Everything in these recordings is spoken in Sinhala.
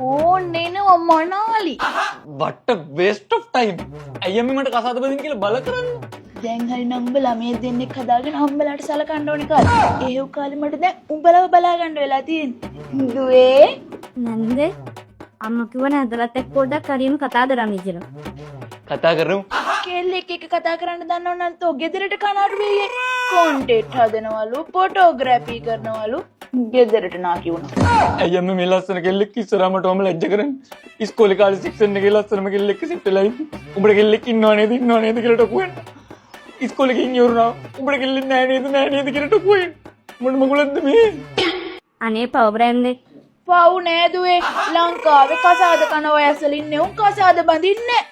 ඕන්නේනවා මොනාලි. what a waste of time. අයියම්මි මට කසාද බඳින්න කියලා බල කරන්න. දැන් හරි නම් උඹලා මේ දෙන්නෙක් හදාගෙන අම්බලාට සලකන්න ඕනේ කාලේ. එහෙව් කාලේ මට දැන් උඹලව බලා ගන්න වෙලා තියෙන්නේ. දුවේ නැන්ද අම්ම කිව්ව නැදලත් එක්ක පොඩ්ඩක් හරියම කතා කරන්න කියලා. කතා කරමු. කෙල්ලෙක් එක්ක කතා කරන්න දන්නව නම් තෝ ගෙදරට කනාරු වෙයි. කොන්ටෙන්ට් හදනවලු, ෆොටෝග්‍රැෆි කරනවලු. ගෙදරට නාකි වුණා. අයියම්මි මේ ලස්සන කෙල්ලෙක් ඉස්සරහමට ඔම ලැජ්ජ කරන්නේ. ඉස්කෝලේ කාලේ සෙක්ෂන් එකේ ලස්සනම කෙල්ලෙක් සිට් වෙලා ඉන්නේ. උඹට කෙල්ලෙක් ඉන්නව නේද කියලා ටොකුවෙන්න. ඉස්කෝලේ ගිහින් ඉවරනවා. උඹට කෙල්ලෙක් නෑ නේද කියලා ටොකුවෙන්න. මොන මගුලක්ද මේ? අනේ පව බ්‍රෑන්ඩ් පව් නෑදුවේ ලංකාවේ කසාද කන වයසල ඉන්නේ උන් කසාද බඳින්නේ.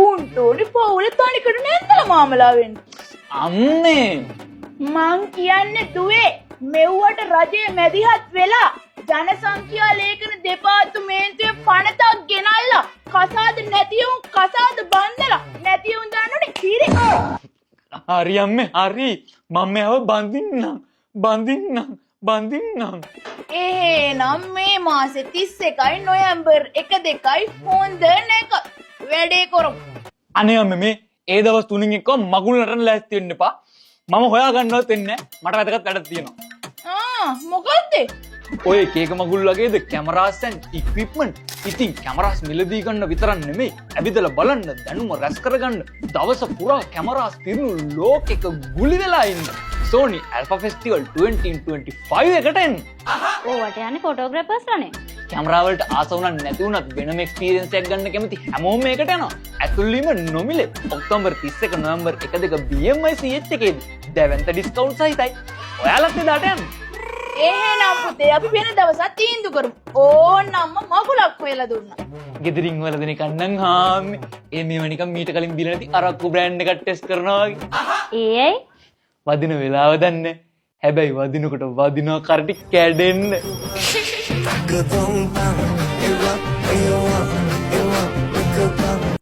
උන්ටෝනි පවුලේ තනිකර නැන්දල මාමලා වෙන්නේ. අම්මේ මං කියන්නේ දුවේ මෙව්වට රජයේ මැදිහත් වෙලා ජනසංඛ්‍යා ලේඛන දෙපාර්තමේන්තුවේ පනතක් ගෙනල්ලා කසාද නැති උන් කසාද බඳලා නැති උන් දාන්නෝනේ කිරි. හරි අම්මේ හරි. මම මෙව බඳින්නම්. එහෙනම් මේ මාසේ 31යි නොවැම්බර් 1-2යි හොඳ නැක වැඩේ කරමු. අනේ අම්මේ මේ ඒ දවස් තුنين එක්ක මගුල් නටන්න ලෑස්ති වෙන්න එපා. මම හොයා ගන්නවත් වෙන්නේ නැහැ. මට වැදගත් වැඩක් තියෙනවා. මොකද්ද? ඔය එක එක මගුල් වගේද කැමරාස් and equipment. ඉතින් කැමරාස් මිලදී ගන්න විතරක් නෙමෙයි. ඇවිදලා බලන්න, දැනුම රැස් කරගන්න, දවස පුරා කැමරාස් පිරුණු ලෝකෙක ගුලි වෙලා ඉන්න. Sony Alpha Festival 2025 එකට එන්න. ඕවට යන්නේ ෆොටෝග්‍රැෆර්ස්ලානේ. කැමරා වලට ආස වුණත් නැති වුණත් වෙනම එක්ස්පීරියන්ස් එකක් ගන්න කැමති හැමෝම මේකට යනවා. ඇතුල් වීම නොමිලේ. ඔක්තෝබර් 31 නොවැම්බර් 1-2 BMI CH එකේදී දැවැන්ත ඩිස්කවුන්ට් සහිතයි. ඔයාලත් එදාට යන්න. එහෙනම් පුතේ අපි වෙන දවසක් තීන්දුව කරමු. ඕනම්ම මගුලක් හොයලා දුන්නා. ගෙදරින් වල දෙන කන්නම් හාමි. මේව නිකන් මීට කලින් දීලා නැති අරක්කු බ්‍රෑන්ඩ් එකක් ටෙස්ට් කරනවා වගේ. ඒයි වදින වෙලාව දන්නේ. හැබැයි වදිනකොට වදිනවා කරටි කැඩෙන්න.